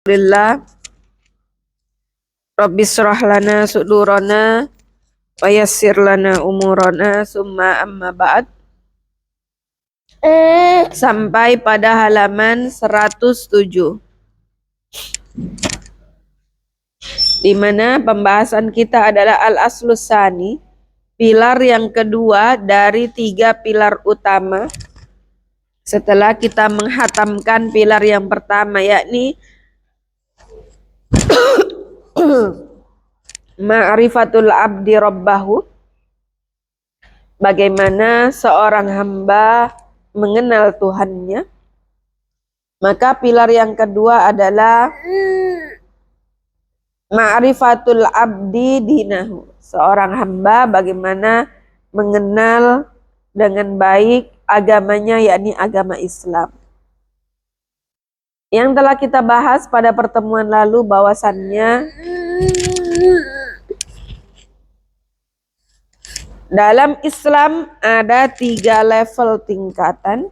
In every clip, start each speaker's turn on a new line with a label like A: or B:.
A: Alhamdulillah. Rabbi shrah lana sudurana wa yassir lana umurana summa amma ba'd. Sampai pada halaman 107, di mana pembahasan kita adalah al-aslus tsani, pilar yang kedua dari 3 pilar utama setelah kita menghatamkan pilar yang pertama, yakni ma'rifatul abdi rabbahu, bagaimana seorang hamba mengenal Tuhannya. Maka pilar yang kedua adalah ma'rifatul abdi dinahu, seorang hamba bagaimana mengenal dengan baik agamanya, yakni agama Islam. Yang telah kita bahas pada pertemuan lalu bahwasannya dalam Islam ada 3 level tingkatan.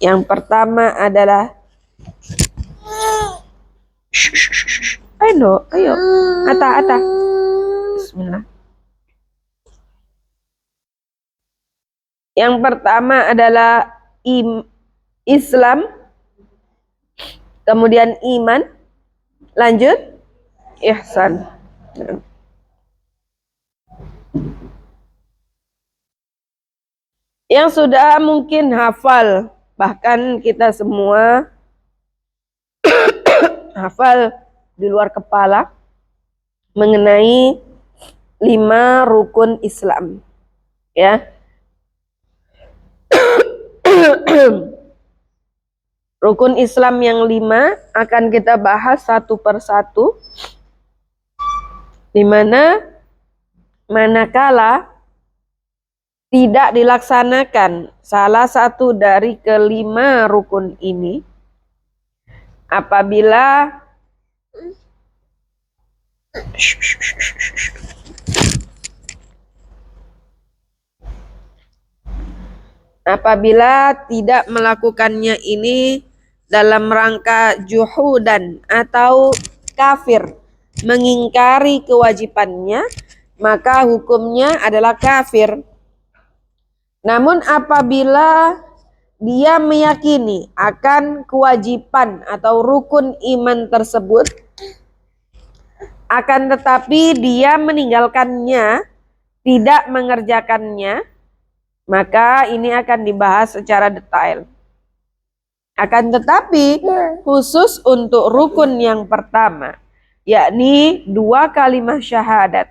A: Yang pertama adalah ayo, ata. Bismillah. Yang pertama adalah Islam, kemudian iman, lanjut ihsan. Yang sudah mungkin hafal, bahkan kita semua hafal di luar kepala mengenai 5 rukun Islam, ya. Rukun Islam yang 5 akan kita bahas satu persatu, di mana manakala tidak dilaksanakan salah satu dari ke-5 rukun ini, apabila tidak melakukannya ini dalam rangka juhudan atau kafir, mengingkari kewajibannya, maka hukumnya adalah kafir. Namun apabila dia meyakini akan kewajiban atau rukun iman tersebut, akan tetapi dia meninggalkannya, tidak mengerjakannya, maka ini akan dibahas secara detail. Akan tetapi khusus untuk rukun yang pertama, yakni 2 kalimat syahadat,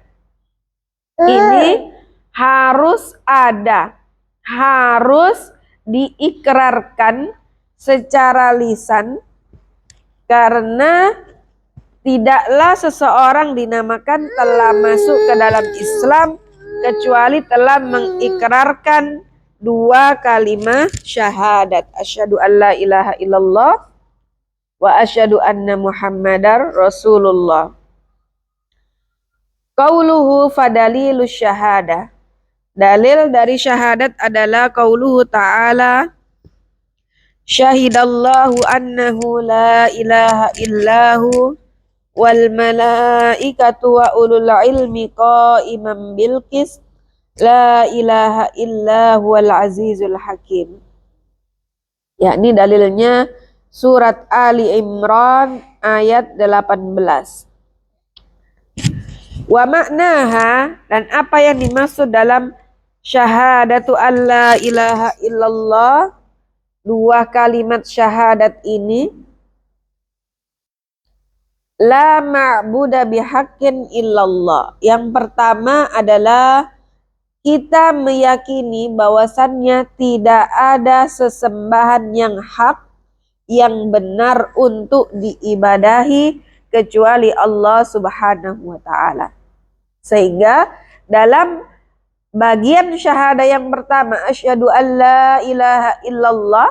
A: ini harus ada, harus diikrarkan secara lisan, karena tidaklah seseorang dinamakan telah masuk ke dalam Islam kecuali telah mengikrarkan 2 kalimat syahadat, asyhadu alla ilaha illallah wa asyhadu anna muhammadar rasulullah. Qauluhu fadalilus syahadah, dalil dari syahadat adalah qauluhu ta'ala, syahidallahu annahu la ilaha illahu wal malaikatu wa ulul ilmi qa'iman bil qist, la ilaha illa huwal azizul hakim. Yakni dalilnya surat Ali Imran ayat 18. Wa maknaha, dan apa yang dimaksud dalam syahadatu alla ilaha illallah, 2 kalimat syahadat ini, la ma'buda bihaqqin illallah. Yang pertama adalah kita meyakini bahwasannya tidak ada sesembahan yang hak, yang benar untuk diibadahi kecuali Allah Subhanahu wa ta'ala. Sehingga dalam bagian syahadah yang pertama, asyhadu alla ilaha illallah,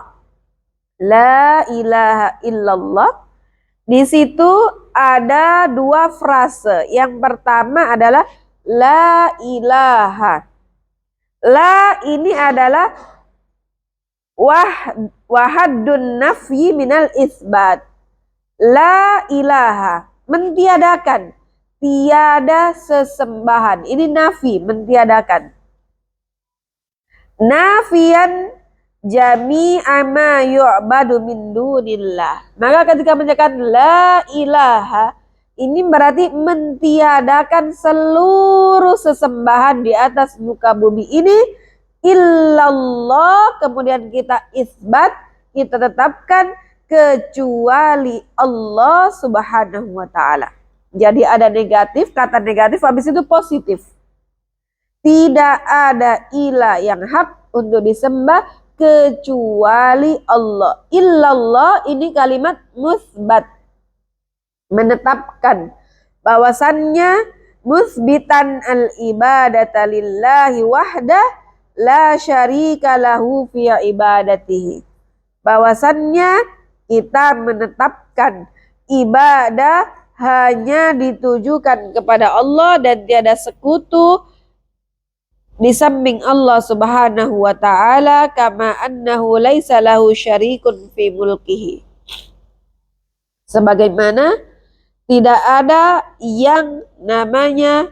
A: la ilaha illallah, di situ ada 2 frase. Yang pertama adalah la ilaha. La ini adalah wahaddun nafyi minal isbat. La ilaha, mentiadakan, tiada sesembahan. Ini nafi, mentiadakan. Nafian jami'a ma yu'badu min dunillah. Maka ketika menyatakan la ilaha, ini berarti mentiadakan seluruh sesembahan di atas muka bumi ini illallah, kemudian kita isbat, kita tetapkan kecuali Allah Subhanahu wa taala. Jadi ada negatif, kata negatif, habis itu positif. Tidak ada ilah yang hak untuk disembah kecuali Allah. Illallah ini kalimat musbat, menetapkan bahwasannya musbitan al-ibadata lillahi wahdah la syarika lahu fi ibadatihi. Bahwasannya kita menetapkan ibadah hanya ditujukan kepada Allah dan tiada sekutu di samping Allah Subhanahu wa taala, kama annahu laisa lahu syarikun fi mulkihi. Sebagaimana tidak ada yang namanya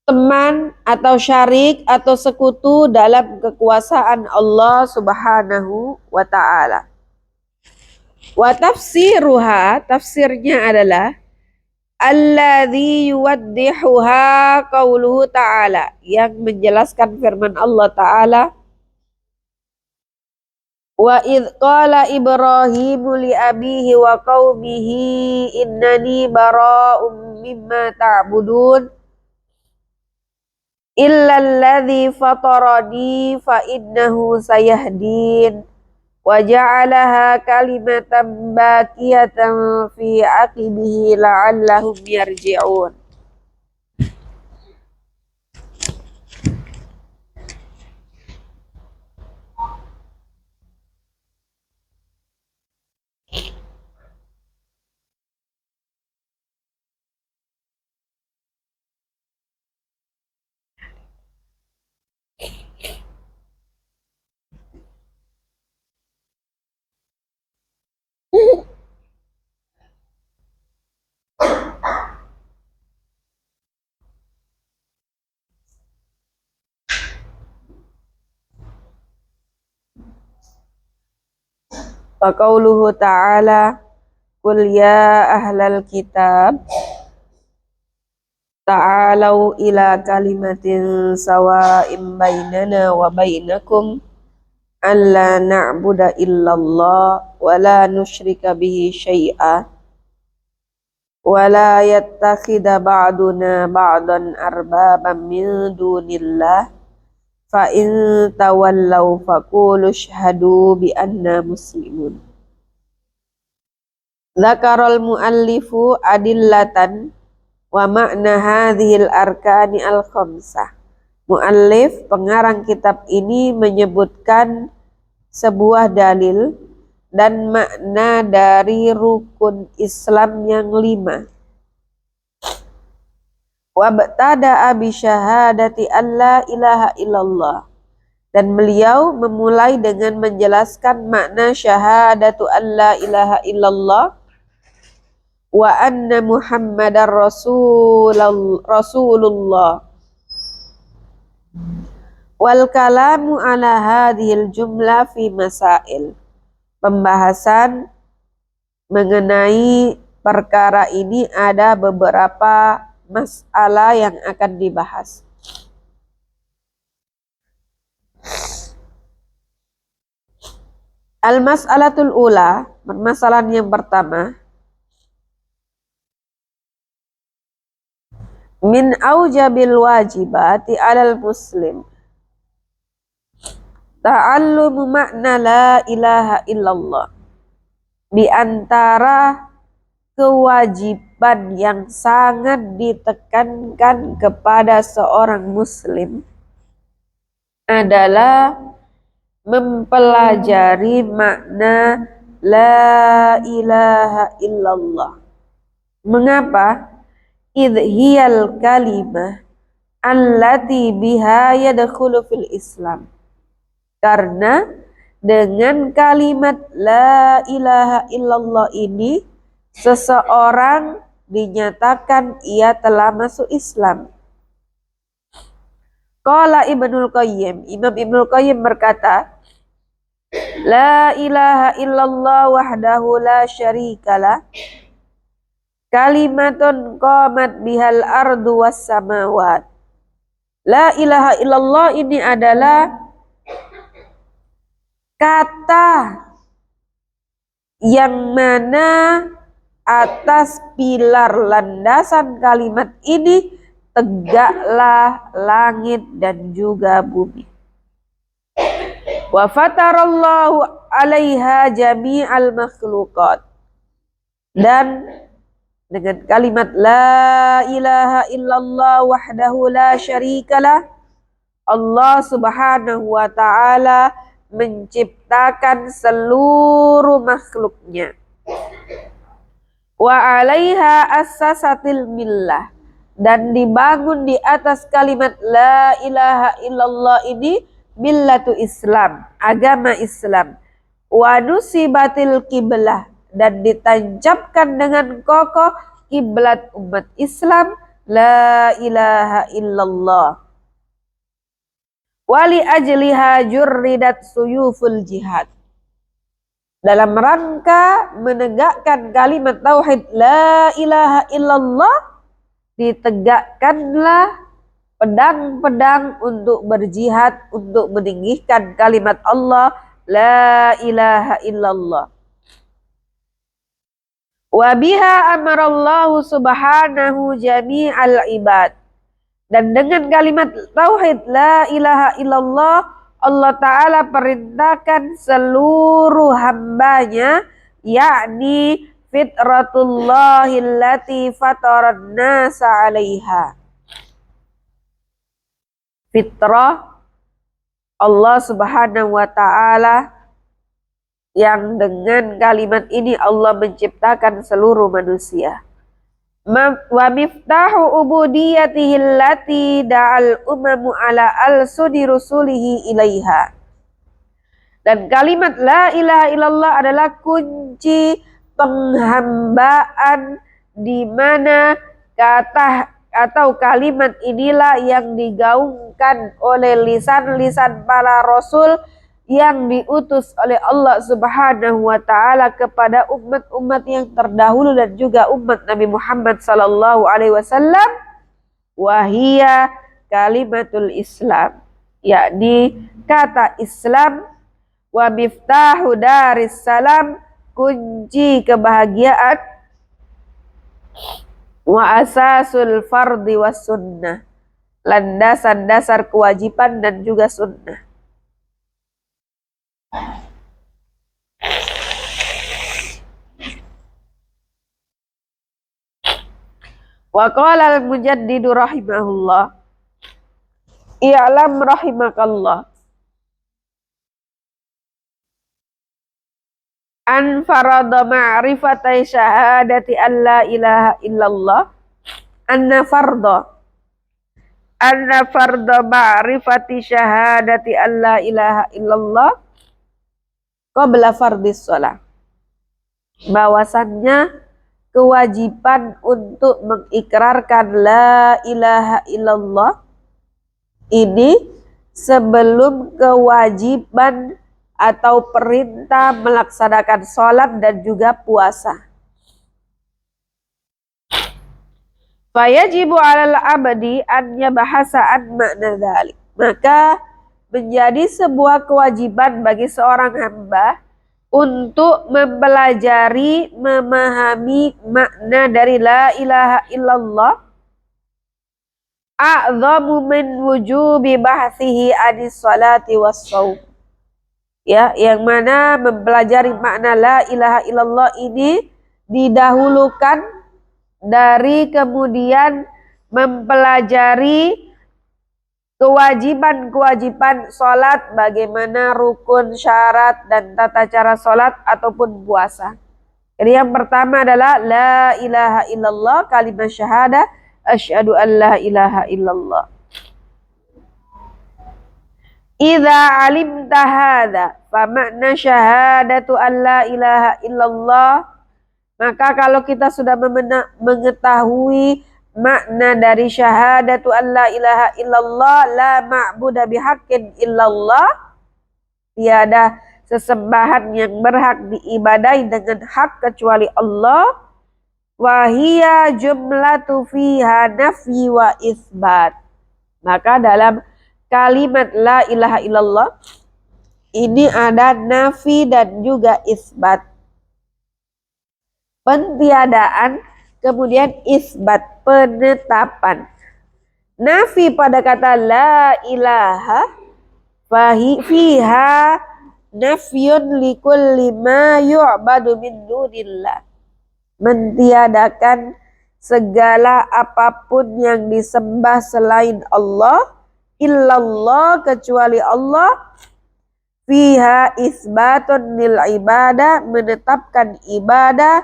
A: teman atau syarik atau sekutu dalam kekuasaan Allah Subhanahu wa taala. Wa tafsiruha, tafsirnya adalah alladzi yuwaddihuha qauluhu ta'ala, yang menjelaskan firman Allah Ta'ala, wa idh qala Ibrahimu li abihi wa qaumihi innani bara'um mimma ta'budun illa alladzi fatarani fa innahu sayahdin wa ja'alaha kalimatan baqiyatan fi aqibihi la'allahum yarji'un. Wa qauluhu ta'ala, qul ya ahlal kitab ta'alau ila kalimatin sawa'im bainana wa bainakum alla na'budu illallah wa la nusyrika bihi syai'a wa la yattakhidha ba'duna ba'dan arbaban min dunillah fa in tawallaw faqulu syhadu bi anna muslimun. Dzakarul muallifu adillatan wa makna hadhil arkani al-khamsah. Muallif, pengarang kitab ini, menyebutkan sebuah dalil dan makna dari rukun Islam yang 5. Wabtada'a bi syahadati an la ilaha illallah, dan beliau memulai dengan menjelaskan makna syahadatu an la ilaha illallah wa anna muhammadar rasulullah wal kalamu ala hadhil jumlah fi masail. Pembahasan mengenai perkara ini ada beberapa masalah yang akan dibahas. Al-mas'alatul ula, permasalahan yang pertama, min aujabil wajibati alal muslim ta'allumu makna la ilaha illallah. Di antara kewajiban yang sangat ditekankan kepada seorang muslim adalah mempelajari makna la ilaha illallah. Mengapa? Idh hiyal kalimah allati biha yadkhulu fil Islam. Karena dengan kalimat la ilaha illallah ini seseorang dinyatakan ia telah masuk Islam. Qala Ibnul Qayyim, Imam Ibnul Qayyim berkata, La ilaha illallah wahdahu la syarikalah, kalimatun qamat bihal ardu was samawat. La ilaha illallah ini adalah kata yang mana atas pilar landasan kalimat ini tegaklah langit dan juga bumi. Wa fatarallahu 'alaiha jami'al makhluqat. Dan dengan kalimat la ilaha illallah wahdahu la syarikalah, Allah Subhanahu wa taala menciptakan seluruh makhluknya. Wa 'alaiha assasatil millah, dan dibangun di atas kalimat la ilaha illallah ini millatu Islam, agama Islam. Wa nusibatil qiblah, dan ditancapkan dengan kokoh kiblat umat Islam, la ilaha illallah. Wali ajliha jurridat suyuful jihad, dalam rangka menegakkan kalimat tauhid la ilaha illallah, ditegakkanlah pedang-pedang untuk berjihad, untuk meninggikan kalimat Allah la ilaha illallah. Wa biha amarallahu subhanahu jami'al ibad, dan dengan kalimat tauhid la ilaha illallah, Allah Ta'ala perintahkan seluruh hambanya, yakni fitratullahi allati fataran nasa 'alaiha. Fitrah Allah Subhanahu wa taala yang dengan kalimat ini Allah menciptakan seluruh manusia. Wa miftahu ubudiyatihi allati da'al umamu ala al-sudi rusulihi ilaiha. Dan kalimat la ilaha illallah adalah kunci penghambaan, di mana kata atau kalimat inilah yang digaungkan oleh lisan-lisan para rasul yang diutus oleh Allah Subhanahu wa taala kepada umat-umat yang terdahulu dan juga umat Nabi Muhammad sallallahu alaihi wasallam, wahia kalimatul Islam, yakni kata Islam, wa miftahu daris salam, kunci kebahagiaan, wa asasul fardi was sunnah, landasan dasar kewajiban dan juga sunnah. Wa qala al-mujaddidu rahimahullah, i'lam rahimakallah, an farada ma'rifatai syahadati an la ilaha illallah, anna farda ma'rifati syahadati an la ilaha illallah qabla fardis shalah, bahwasannya kewajiban untuk mengikrarkan la ilaha illallah ini sebelum kewajiban atau perintah melaksanakan sholat dan juga puasa. Fayajibu 'alal 'abdi an yabahasa an makna dzalik, maka menjadi sebuah kewajiban bagi seorang hamba untuk mempelajari, memahami makna dari la ilaha illallah, a'dhamu min wujubi bahsihi anis salati was shaum, ya, yang mana mempelajari makna la ilaha illallah ini didahulukan dari kemudian mempelajari kewajiban-kewajiban sholat, bagaimana rukun, syarat, dan tata cara sholat ataupun puasa. Jadi yang pertama adalah la ilaha illallah, kalimat syahadah, asyhadu an la ilaha illallah. Idza alimta hadza fa makna syahadatu an la ilaha illallah Maka kalau kita sudah mengetahui makna dari syahadatu an la ilaha illallah la ma'budu bihaqqin illallah, tiada sesembahan yang berhak diibadai dengan hak kecuali Allah, wahia jumlatu fiha nafyi wa isbat. Maka dalam kalimat la ilaha illallah ini ada nafi dan juga isbat. Pentiadaan, kemudian isbat, penetapan. Nafi pada kata la ilaha fiha nafyun likulli ma yu'badu min dunillah. Mentiadakan segala apapun yang disembah selain Allah, illallah kecuali Allah, fiha isbatun lil ibadah, menetapkan ibadah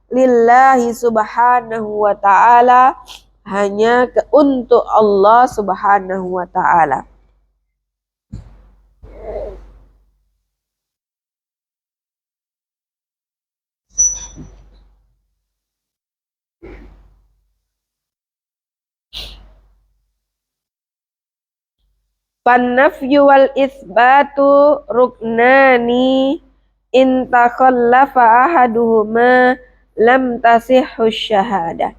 A: lillahi subhanahu wa ta'ala, hanya untuk Allah subhanahu wa ta'ala. Fannafyu wal isbatu ruknani in takhallafa ahaduhuma lam tasihhu syahadah.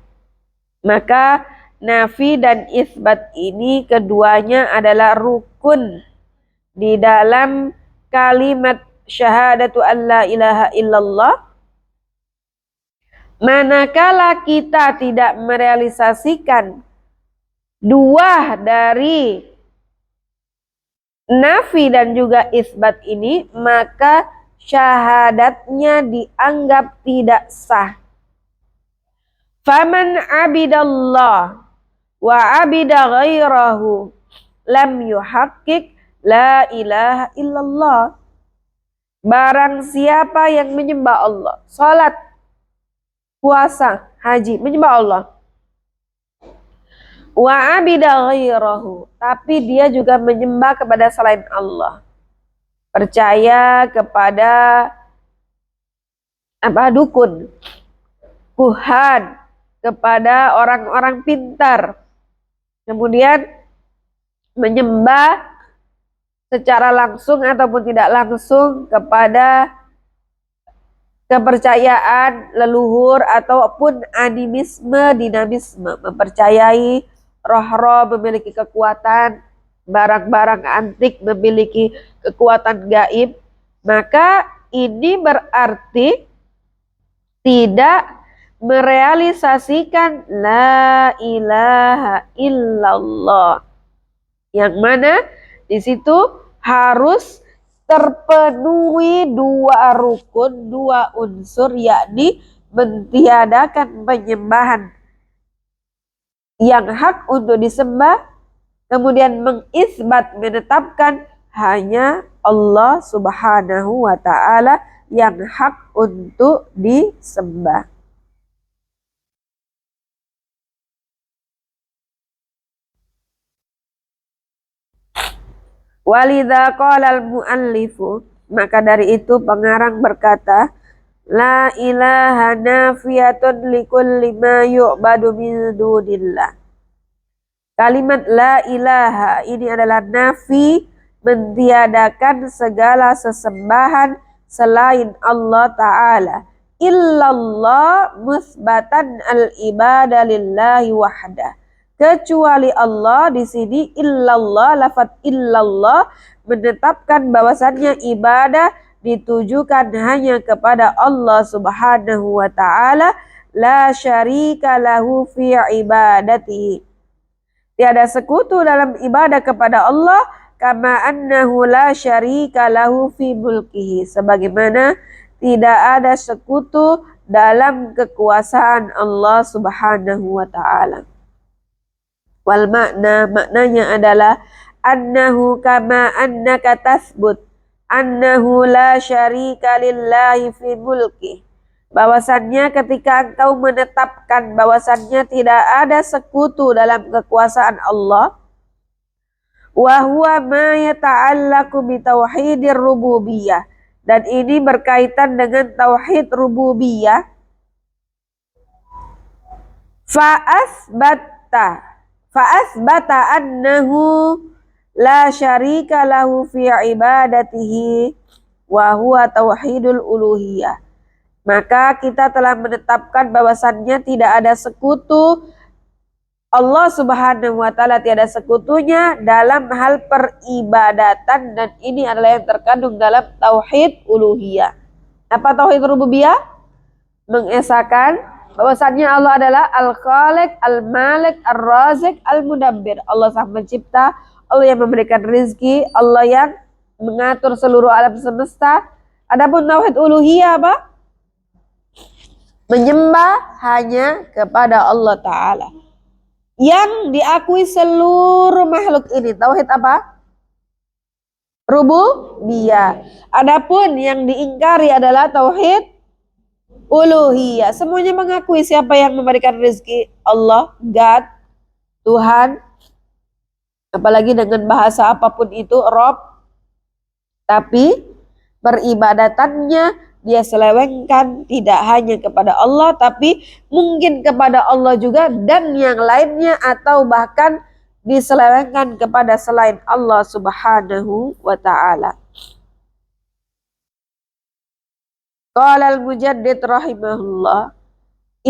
A: Maka nafi dan isbat ini keduanya adalah rukun di dalam kalimat syahadatu an la ilaha illallah. Manakala kita tidak merealisasikan dua dari nafi dan juga isbat ini, maka syahadatnya dianggap tidak sah. Faman abidallah wa abida ghairahu lam yuhaqqiq la ilaha illallah. Barang siapa yang menyembah Allah, salat, puasa, haji, menyembah Allah, wa abida ghairahu, tapi dia juga menyembah kepada selain Allah, percaya kepada dukun, kuhan, kepada orang-orang pintar, kemudian menyembah secara langsung ataupun tidak langsung kepada kepercayaan leluhur ataupun animisme, dinamisme, mempercayai roh-roh memiliki kekuatan, barang-barang antik memiliki kekuatan gaib, maka ini berarti tidak merealisasikan la ilaha illallah, yang mana di situ harus terpenuhi dua rukun, dua unsur, yakni mentiadakan penyembahan yang hak untuk disembah, kemudian mengisbat, menetapkan hanya Allah subhanahu wa ta'ala yang hak untuk disembah. Walidha qala al-muallifu, maka dari itu pengarang berkata, la ilaha nafiyatun likulli ma yu'badu min dunillah. Kalimat la ilaha ini adalah nafi, mentiadakan segala sesembahan selain Allah Ta'ala. Illallah musbatan al-ibadah lillahi wahdah. Kecuali Allah, di sini illallah, lafaz illallah menetapkan bahwasannya ibadah ditujukan hanya kepada Allah subhanahu wa ta'ala, la syarika lahu fi ibadatihi. Tiada sekutu dalam ibadah kepada Allah, kama annahu la syarika lahu fi mulkihi, sebagaimana tidak ada sekutu dalam kekuasaan Allah subhanahu wa ta'ala. Wal maknanya adalah annahu kama annaka tasbut annahu la syarika lillahi fi mulki, bahwasannya ketika engkau menetapkan bahwasannya tidak ada sekutu dalam kekuasaan Allah, wa huwa ma yata'allaqu bi tauhidir rububiyah, dan ini berkaitan dengan tauhid rububiyah, Fa'asbata annahu la syarika lahu fi ibadatihi wa huwa tauhidul uluhiyah. Maka kita telah menetapkan bahwasannya tidak ada sekutu, Allah Subhanahu wa taala tiada sekutunya dalam hal peribadatan, dan ini adalah yang terkandung dalam tauhid uluhiyah. Apa tauhid rububiyah? Mengesahkan bahwasannya Allah adalah Al-Khaliq, Al-Malik, Ar-Razik, Al-Mudabbir. Allah Sang Pencipta, Allah yang memberikan rezeki, Allah yang mengatur seluruh alam semesta. Adapun tauhid uluhiyah apa? Menyembah hanya kepada Allah Ta'ala yang diakui seluruh makhluk ini. Tauhid apa? Rububiyah. Adapun yang diingkari adalah tauhid uluhiyah. Semuanya mengakui siapa yang memberikan rezeki, Allah, God, Tuhan. Apalagi dengan bahasa apapun itu, Rob. Tapi peribadatannya dia selewengkan tidak hanya kepada Allah, tapi mungkin kepada Allah juga dan yang lainnya, atau bahkan diselewengkan kepada selain Allah Subhanahu wa ta'ala. Qala al-Mujaddid rahimahullah,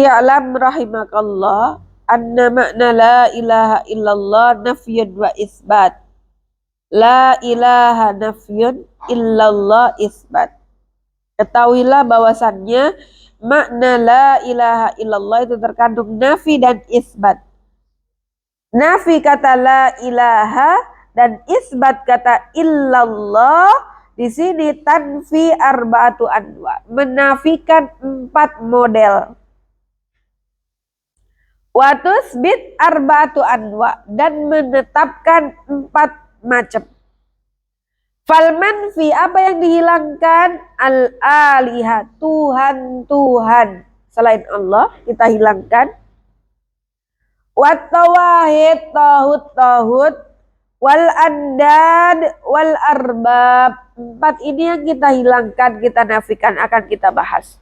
A: i'lam rahimakallah anna makna la ilaha illallah nafyun wa isbat. La ilaha nafyun illallah isbat. Ketahuilah bahwasannya makna la ilaha illallah itu terkandung nafi dan isbat. Nafi kata la ilaha dan isbat kata illallah. Di sini tanfi arba'atu anwa, menafikan 4 model. Wa tusbit arba'atu anwa, dan menetapkan 4 macam. Fal manfi, apa yang dihilangkan? Al-aliha, Tuhan-Tuhan selain Allah kita hilangkan. Wat tawahid, tahud-tahud, wal andad, wal arbab. 4 ini yang kita hilangkan, kita nafikan, akan kita bahas.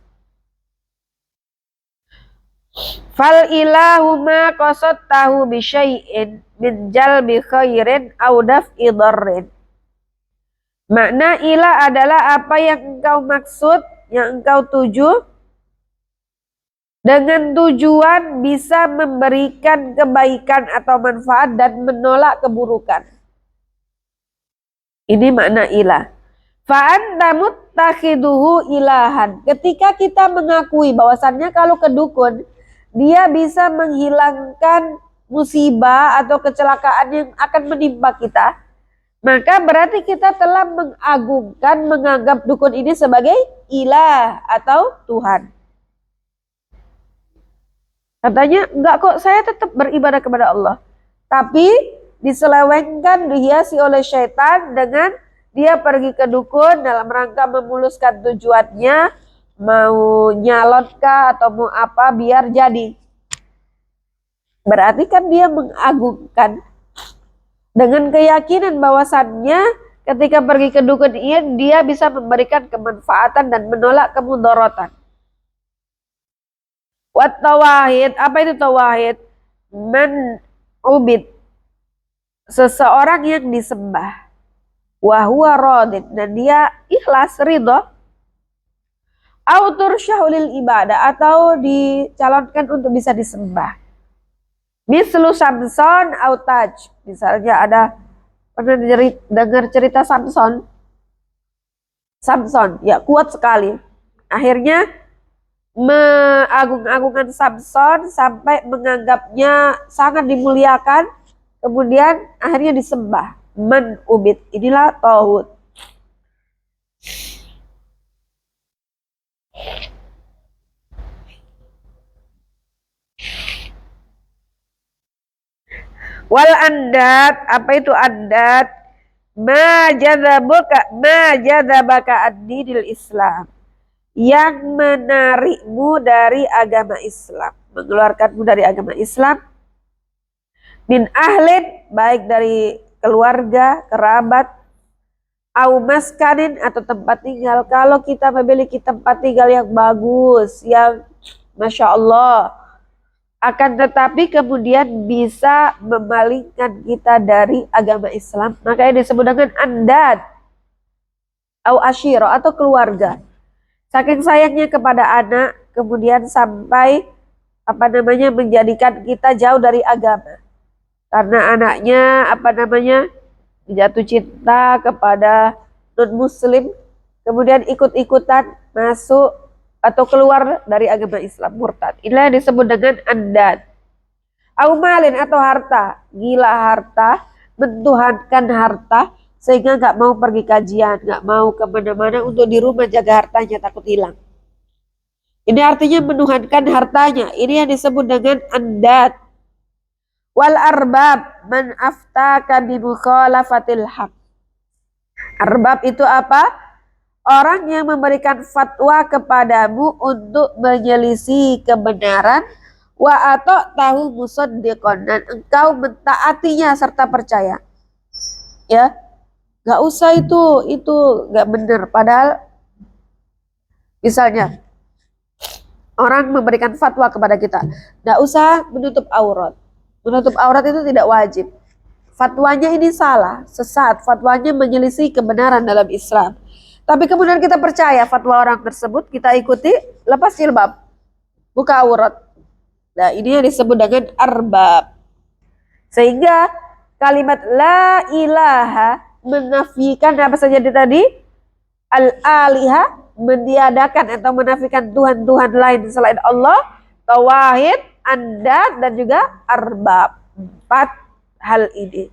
A: Fal ilahu ma qasadtahu bi syai'in min jalbi khairin aw daf'i dharrin. Makna ilah adalah apa yang engkau maksud, yang engkau tuju, dengan tujuan bisa memberikan kebaikan atau manfaat dan menolak keburukan. Ini makna ilah. Fa'anta muttakhiduhu ilahan. Ketika kita mengakui bahwasannya kalau ke dukun, dia bisa menghilangkan musibah atau kecelakaan yang akan menimpa kita, maka berarti kita telah mengagungkan, menganggap dukun ini sebagai ilah atau Tuhan. Katanya, enggak kok, saya tetap beribadah kepada Allah. Tapi diselewengkan, dihiasi oleh syaitan dengan dia pergi ke dukun dalam rangka memuluskan tujuannya, mau nyalonkah atau mau apa biar jadi. Berarti kan dia mengagungkan dengan keyakinan bahwasannya ketika pergi ke dukun ini dia bisa memberikan kemanfaatan dan menolak kemudaratan. Wat tawahid, apa itu tawahid? Man ubid, seseorang yang disembah. Wahuwa radid, dan dia ikhlas, ridho. Autur syahulil ibadah, atau dicalonkan untuk bisa disembah. Mislu Samson autaj, misalnya ada pernah dengar cerita Samson? Samson, ya kuat sekali. Akhirnya mengagung-agungkan Samson sampai menganggapnya sangat dimuliakan, kemudian akhirnya disembah. Man ubid, inilah tauhid. Wal andad, apa itu andad? Ma jadzabaka ad-dinil Islam, yang menarikmu dari agama Islam, mengeluarkanmu dari agama Islam. Min ahlin, baik dari keluarga, kerabat, au maskanin, atau tempat tinggal. Kalau kita memiliki tempat tinggal yang bagus, yang Masya Allah, akan tetapi kemudian bisa memalingkan kita dari agama Islam, makanya disebut dengan andad atau ashiro atau keluarga. Saking sayangnya kepada anak, kemudian sampai menjadikan kita jauh dari agama. Karena anaknya jatuh cinta kepada non-muslim, kemudian ikut-ikutan masuk atau keluar dari agama Islam, murtad. Inilah yang disebut dengan andad. Aumalin atau harta, gila harta, mentuhankan harta, sehingga nggak mau pergi kajian, nggak mau kemana-mana, untuk di rumah jaga hartanya, takut hilang. Ini artinya menuhankan hartanya. Ini yang disebut dengan andad. Wal arbab man aftaka bi mukhalafatil haq. Arbab itu apa? Orang yang memberikan fatwa kepadamu untuk menyelisih kebenaran, wa atau tahu musaddiqon, dan engkau mentaatinya serta percaya. Ya, nggak usah itu nggak benar. Padahal misalnya orang memberikan fatwa kepada kita, nggak usah menutup aurat. Menutup aurat itu tidak wajib. Fatwanya ini salah, sesat. Fatwanya menyelisih kebenaran dalam Islam. Tapi kemudian kita percaya fatwa orang tersebut, kita ikuti, lepas jilbab, buka aurat. Nah, ini yang disebut dengan arbab. Sehingga kalimat la ilaha menafikan apa saja tadi? Al-aliha, meniadakan atau menafikan Tuhan-Tuhan lain selain Allah. Tauhid, andad, dan juga arbab. 4 hal ini.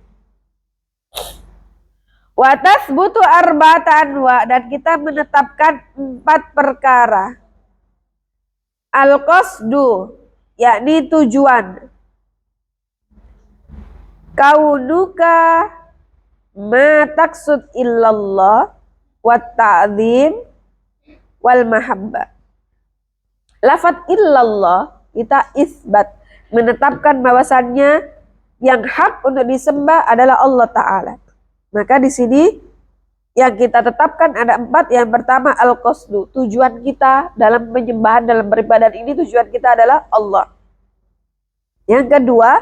A: Wa tasbutu arba'atan wa, dan kita menetapkan 4 perkara. Al-qasdu, yakni tujuan. Kaunuka ma taqsud illallah wa ta'zim wal mahabbah. Lafaz illallah kita isbat, menetapkan bahwasannya yang hak untuk disembah adalah Allah Ta'ala. Maka di sini yang kita tetapkan ada 4. Yang pertama al-qasdu, tujuan kita dalam penyembahan, dalam beribadah ini, tujuan kita adalah Allah. Yang kedua,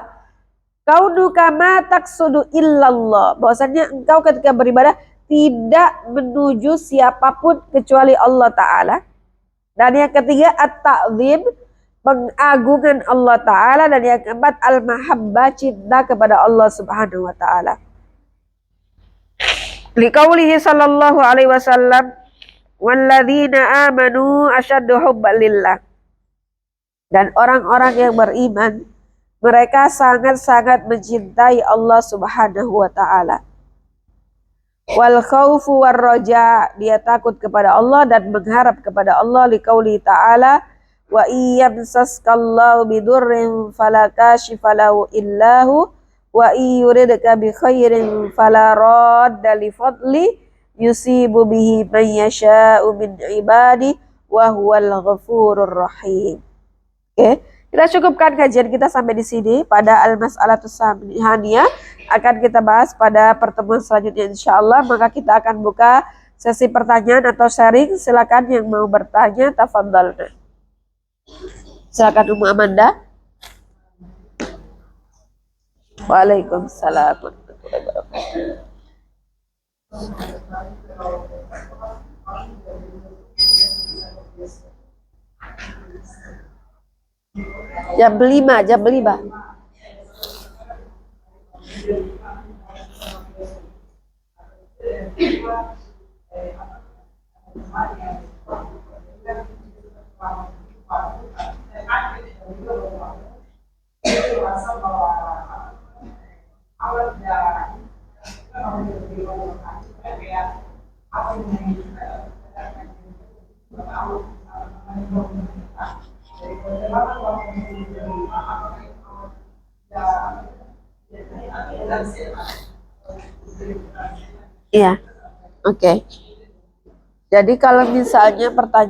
A: kaunuka ma taqsudu illallah, bahwasanya engkau ketika beribadah tidak menuju siapapun kecuali Allah Ta'ala. Dan yang ketiga at-ta'zim, pengagungan Allah Ta'ala. Dan yang keempat al-mahabbah, cinta kepada Allah Subhanahu wa Ta'ala. Liqaulihi sallallahu alaihi wasallam, walladzina amanu asyaddu hubban lillah. Dan orang-orang yang beriman, mereka sangat-sangat mencintai Allah Subhanahu wa Ta'ala. Wal khaufu war raja, dia takut kepada Allah dan mengharap kepada Allah. Liqauli ta'ala, wa iyamsaskallahu bidurrin fala kashifa lahu illahu wa yuridka bi khairin fala radda li fadli yusibu bihi man yasha'u min ibadi wa huwal ghafurur rahim. Oke, kita cukupkan kajian kita sampai di sini pada al-mas'alatus tsaniyah. Akan kita bahas pada pertemuan selanjutnya insyaallah. Maka kita akan buka sesi pertanyaan atau sharing. Silakan yang mau bertanya, tafadhalna. Silakan Ummu Amanda. Waalaikumsalam warahmatullahi wabarakatuh. Jam 5. Iya, oke. Jadi kalau misalnya pertanyaan